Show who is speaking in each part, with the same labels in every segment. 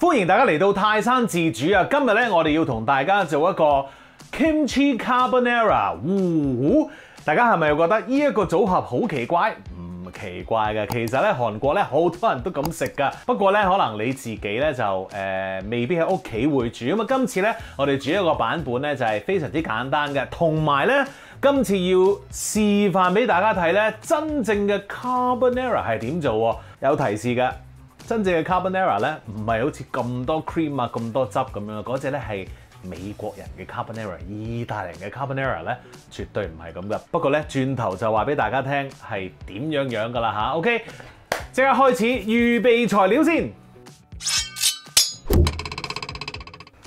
Speaker 1: 歡迎大家嚟到泰山自煮啊！今日咧，我哋要同大家做一個 Kimchi Carbonara。大家係咪覺得呢一個組合好奇怪？唔奇怪嘅，其實咧韓國咧好多人都咁食㗎。不過咧，可能你自己咧就未必喺屋企會煮。咁啊，今次咧我哋煮一個版本咧就係非常之簡單嘅，同埋咧今次要示範俾大家睇咧真正嘅 Carbonara 係點做喎？有提示㗎。真正嘅 Carbonara 咧，唔係好似咁多 cream 啊、咁多汁咁樣，嗰隻咧係美國人嘅 Carbonara， 意大利人嘅 Carbonara 咧絕對唔係咁噶。不過咧，轉頭就話俾大家聽係點樣噶啦嚇。OK， 即刻開始預備材料先。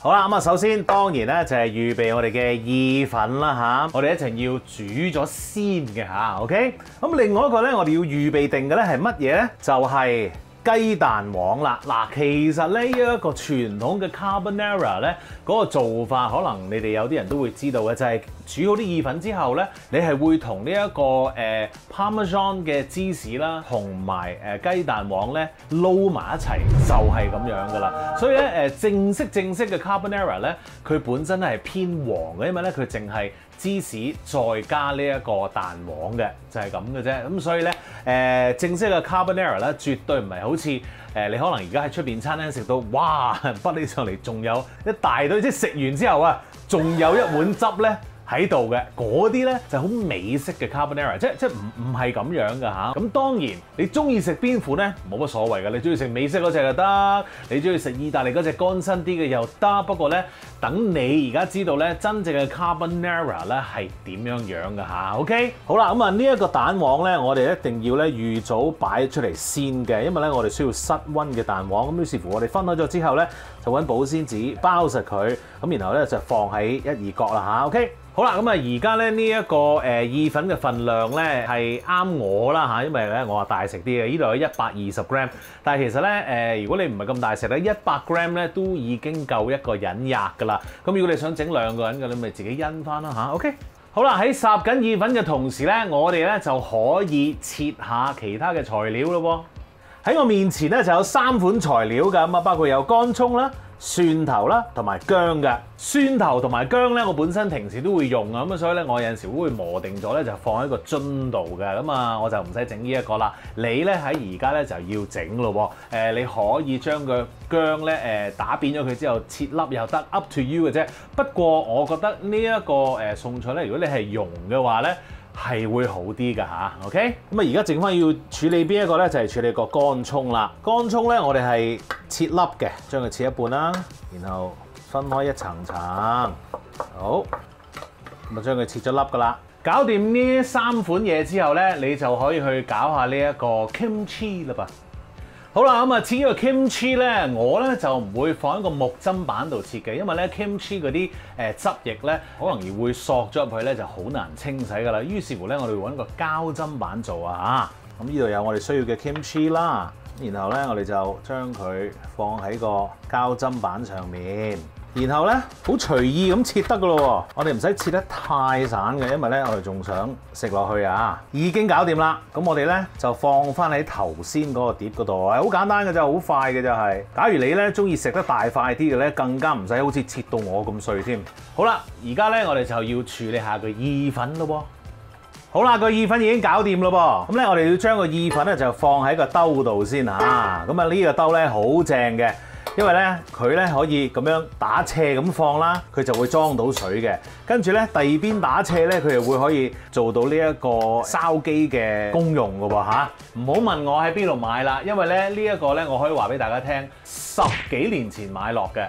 Speaker 1: 好啦，咁啊，首先當然咧就係預備我哋嘅意粉啦嚇，我哋一陣要煮咗先嘅嚇。OK， 咁另外一個咧，我哋要預備定嘅咧係乜嘢咧？就係雞蛋黃啦，嗱，其實呢一個傳統嘅 Carbonara 咧，嗰個做法可能你哋有啲人都會知道嘅，就係煮好啲意粉之後咧，你係會同呢一個Parmesan 嘅芝士啦，同埋雞蛋黃咧撈埋一齊，就係咁樣噶啦。所以咧正式嘅 Carbonara 咧，佢本身係偏黃嘅，因為咧佢淨係芝士再加呢一個蛋黃嘅，就係咁嘅啫。咁所以咧正式嘅 Carbonara 咧，絕對唔係好似你可能而家喺出邊餐廳食到，哇，畢起上嚟仲有一大堆，即係食完之後啊，仲有一碗汁咧喺度嘅，嗰啲咧就好美式嘅 Carbonara， 即唔係咁樣㗎嚇。咁當然你中意食邊款咧冇乜所謂㗎，你中意食美式嗰隻就得，你中意食意大利嗰隻乾身啲嘅又得。不過咧，等你而家知道咧真正嘅 Carbonara 咧係點樣㗎嚇。OK， 好啦，咁啊呢一個蛋黃咧，我哋一定要咧預早擺出嚟先嘅，因為咧我哋需要室溫嘅蛋黃。咁於是乎我哋分開咗之後咧，就揾保鮮紙包實佢，咁然後咧就放喺一二角啦嚇。OK。好啦，咁啊而家咧呢一個意粉嘅份量咧係啱我啦嚇，因為咧我話大食啲嘅，呢度有120 gram， 但係其實咧如果你唔係咁大食咧，100 gram 咧都已經夠一個人吔㗎啦。咁如果你想整2個人嘅，你咪自己因翻啦嚇。OK， 好啦，喺烚緊意粉嘅同時咧，我哋咧就可以切下其他嘅材料咯喎。喺我面前咧就有3款材料㗎，咁啊包括有乾葱啦、蒜頭啦同埋薑嘅。蒜頭同埋薑咧，我本身平時都會用啊，咁所以咧我有陣時會磨定咗咧就放喺個樽度嘅，咁啊我就唔使整呢一個啦。你咧喺而家咧就要整咯喎，你可以將個薑咧打扁咗佢之後切粒又得 ，up to you 嘅啫。不過我覺得呢一個餸菜咧，如果你係溶嘅話咧，係會好啲㗎嚇。OK， 咁啊而家剩翻要處理邊一個咧，就係處理個乾葱啦。乾葱咧我哋係切粒嘅，將佢切一半啦，然後分開一層層，好，咁啊將佢切咗粒㗎啦。搞掂呢3款嘢之後咧，你就可以去搞下呢一個 kimchi 啦噃。好啦，咁啊切呢個 kimchi咧，我咧就唔會放喺個木砧板度切嘅，因為咧 kimchi 嗰啲汁液咧好容易會索咗入去咧，就好難清洗㗎啦。於是乎咧，我哋會揾個膠砧板做啊嚇。咁呢度有我哋需要嘅 kimchi 啦，然後咧我哋就將佢放喺個膠砧板上面。然後咧，好隨意咁切得噶咯喎，我哋唔使切得太散嘅，因為咧我哋仲想食落去啊。已經搞掂啦，咁我哋咧就放翻喺頭先嗰個碟嗰度，係好簡單嘅啫，好快嘅就係。假如你咧中意食得大塊啲嘅咧，更加唔使好似切到我咁碎添。好啦，而家咧我哋就要處理下個意粉咯噃。好啦，個意粉已經搞掂咯噃，咁咧我哋要將個意粉咧就放喺個兜度先嚇。咁啊呢個兜咧好正嘅。因為咧佢咧可以咁樣打斜咁放啦，佢就會裝到水嘅。跟住咧第二邊打斜咧，佢又會可以做到呢一個燒雞嘅功用㗎喎嚇。唔好問我喺邊度買啦，因為咧呢一個咧我可以話俾大家聽，10幾年前買落嘅。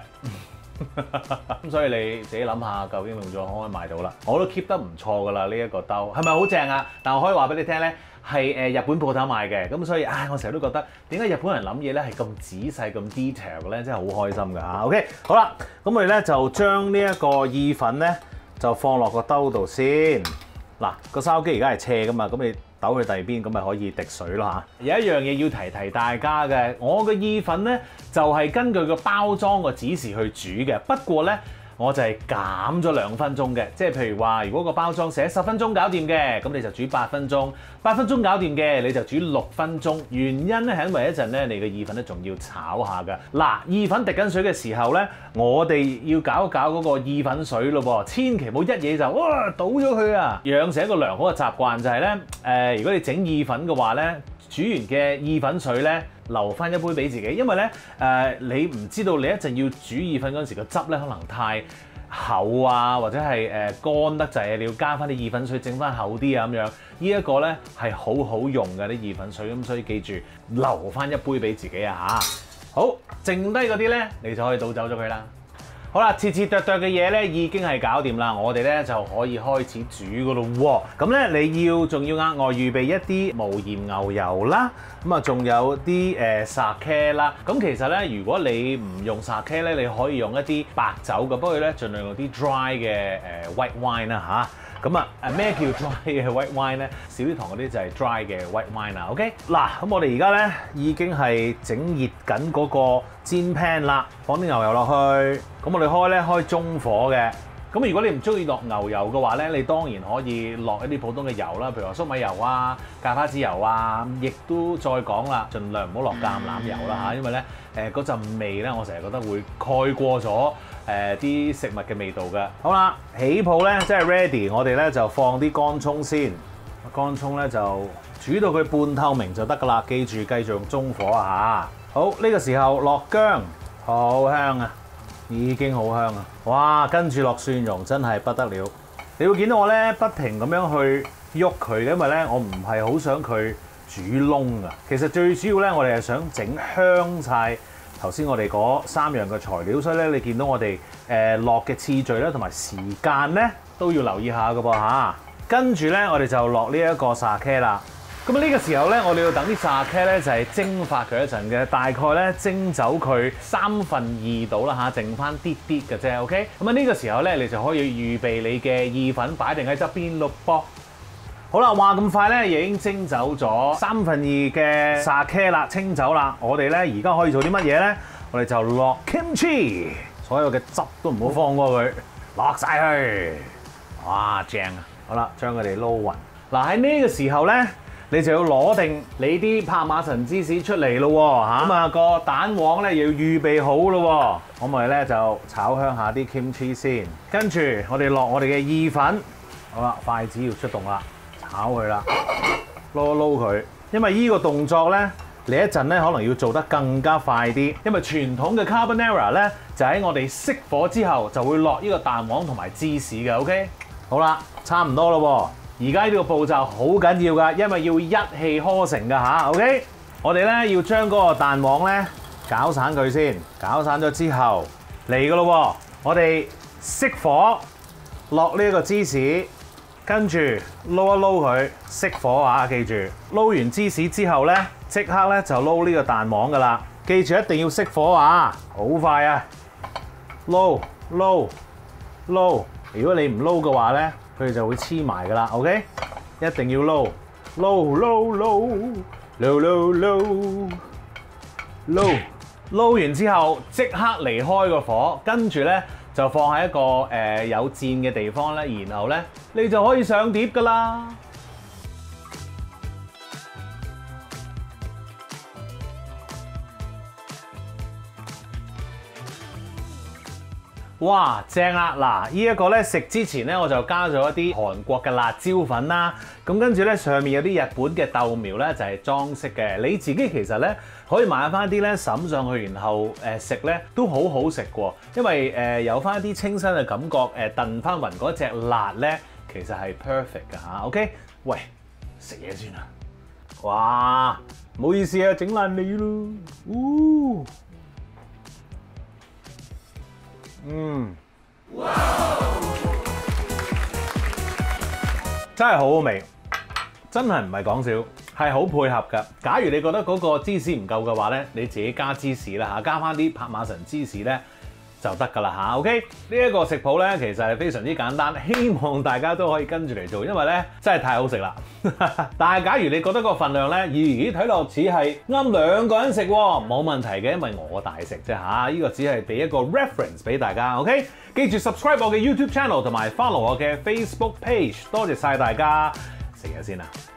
Speaker 1: 咁所以你自己諗下，究竟用咗可唔可以買到啦？我都 keep 得唔錯㗎啦，呢一個兜係咪好正啊？但我可以話俾你聽咧。係日本鋪頭賣嘅，咁所以我成日都覺得點解日本人諗嘢咧係咁仔細咁 detail 咧，真係好開心㗎嚇。OK， 好啦，咁我哋咧就將呢一個意粉咧就放落個兜度先。嗱，個燒雞而家係斜㗎嘛，咁你抖去第二邊，咁咪可以滴水咯嚇。有一樣嘢要提大家嘅，我嘅意粉咧就係根據個包裝個指示去煮嘅，不過咧我就係減咗2分鐘嘅，即係譬如話，如果個包裝寫10分鐘搞掂嘅，咁你就煮8分鐘；8分鐘搞掂嘅，你就煮6分鐘。原因咧係因為一陣咧，你嘅意粉咧仲要炒下㗎。嗱，意粉滴緊水嘅時候咧，我哋要搞一搞嗰個意粉水咯噃，千祈唔好一嘢就哇倒咗佢啊！養成一個良好嘅習慣就係咧，如果你整意粉嘅話咧，煮完嘅意粉水咧，留翻一杯俾自己，因為咧你唔知道你一陣要煮意粉嗰陣時個汁咧可能太厚啊，或者係乾得滯啊，你要加翻啲意粉水整翻厚啲啊咁樣。呢一個咧係好好用嘅啲意粉水，咁所以記住留翻一杯俾自己啊嚇。好，剩低嗰啲咧你就可以倒走咗佢啦。好啦，切剁嘅嘢咧已經係搞掂啦，我哋咧就可以開始煮噶咯喎。咁咧你仲要額外預備一啲無鹽牛油啦，咁啊仲有啲sake啦。咁其實咧，如果你唔用sake咧，你可以用一啲白酒嘅，不過咧盡量用啲 dry 嘅white wine 啦嚇。咁咩叫 dry 嘅 white wine 咧？少啲糖嗰啲就係 dry 嘅 white wine 啦。OK， 嗱咁我哋而家咧已經係整熱緊嗰個煎 pan 啦，放啲牛油落去。咁我哋開中火嘅。咁如果你唔中意落牛油嘅話咧，你當然可以落一啲普通嘅油啦，譬如話粟米油啊、芥花籽油啊，亦都再講啦，盡量唔好落橄欖油啦嚇，因為咧嗰陣味咧，我成日覺得會蓋過咗啲食物嘅味道嘅。好啦，起泡咧即係 ready，我哋咧就放啲乾葱先，乾葱咧就煮到佢半透明就得噶啦，記住繼續用中火啊嚇。好，呢個時候落薑，好香啊！已經好香啊！哇，跟住落蒜蓉真係不得了。你會見到我咧不停咁樣去喐佢，因為咧我唔係好想佢煮燶啊。其實最主要咧，我哋係想整香晒頭先我哋嗰3樣嘅材料，所以咧你見到我哋落嘅次序咧同埋時間咧都要留意下㗎噃嚇。跟住咧我哋就落呢一個 sake 啦。咁呢個時候咧，我哋要等啲 sake 咧就係蒸發佢一陣嘅，大概咧蒸走佢2/3度啦嚇，剩翻啲啲嘅啫。OK， 咁呢個時候咧，你就可以預備你嘅意粉擺定喺側邊咯噃。好啦，話咁快咧，已經蒸走咗2/3嘅 sake啦，清走啦。我哋咧而家可以做啲乜嘢咧？我哋就落 kimchi， 所有嘅汁都唔好放過佢，落晒去。哇，正啊！好啦，將佢哋撈勻。嗱喺呢個時候咧，你就要攞定你啲帕瑪神芝士出嚟咯喎嚇，咁個蛋黃咧要預備好咯喎，咁我哋咧就炒香下啲 kimchi 先，跟住我哋落我哋嘅意粉，好啦，筷子要出動啦，炒佢啦，撈一撈佢，因為呢個動作咧，你一陣咧可能要做得更加快啲，因為傳統嘅 carbonara 咧就喺我哋熄火之後就會落呢個蛋黃同埋芝士嘅 ，OK， 好啦，差唔多咯喎。而家呢個步驟好緊要㗎，因為要一氣呵成㗎嚇。OK， 我哋咧要將嗰個蛋黃咧攪散佢先，攪散咗之後嚟㗎咯喎。我哋熄火，落呢個芝士，跟住撈一撈佢，熄火啊！記住，撈完芝士之後咧，即刻咧就撈呢個蛋黃㗎啦。記住一定要熄火啊！好快啊！撈。如果你唔撈嘅話咧，佢哋就會黐埋㗎啦 ，OK？ 一定要撈完之後，即刻離開個火，跟住咧就放喺一個有箭嘅地方咧，然後咧你就可以上碟㗎啦。哇，正啦！嗱，呢一個咧食之前咧，我就加咗一啲韓國嘅辣椒粉啦。咁跟住咧，上面有啲日本嘅豆苗咧，就係裝飾嘅。你自己其實咧可以買翻啲咧揼上去，然後食咧都好好食喎。因為有翻一啲清新嘅感覺，燉翻勻嗰隻辣咧，其實係 perfect 㗎嚇。OK， 喂，食嘢先啦。哇，唔好意思啊，整爛你咯。哇！真係好好味，真係唔係講笑，係好配合㗎。假如你覺得嗰個芝士唔夠嘅話咧，你自己加芝士啦嚇，加翻啲帕瑪神芝士咧，就得㗎啦嚇。OK，呢一個食譜咧其實係非常之簡單，希望大家都可以跟住嚟做，因為咧真係太好食啦。但係假如你覺得個份量咧，咦睇落似係啱2個人食喎，冇問題嘅，因為我大食啫嚇。呢個只係俾一個 reference 俾大家。OK， 記住 subscribe 我嘅 YouTube channel 同埋 follow 我嘅 Facebook page。多謝晒大家，食嘢先啦〜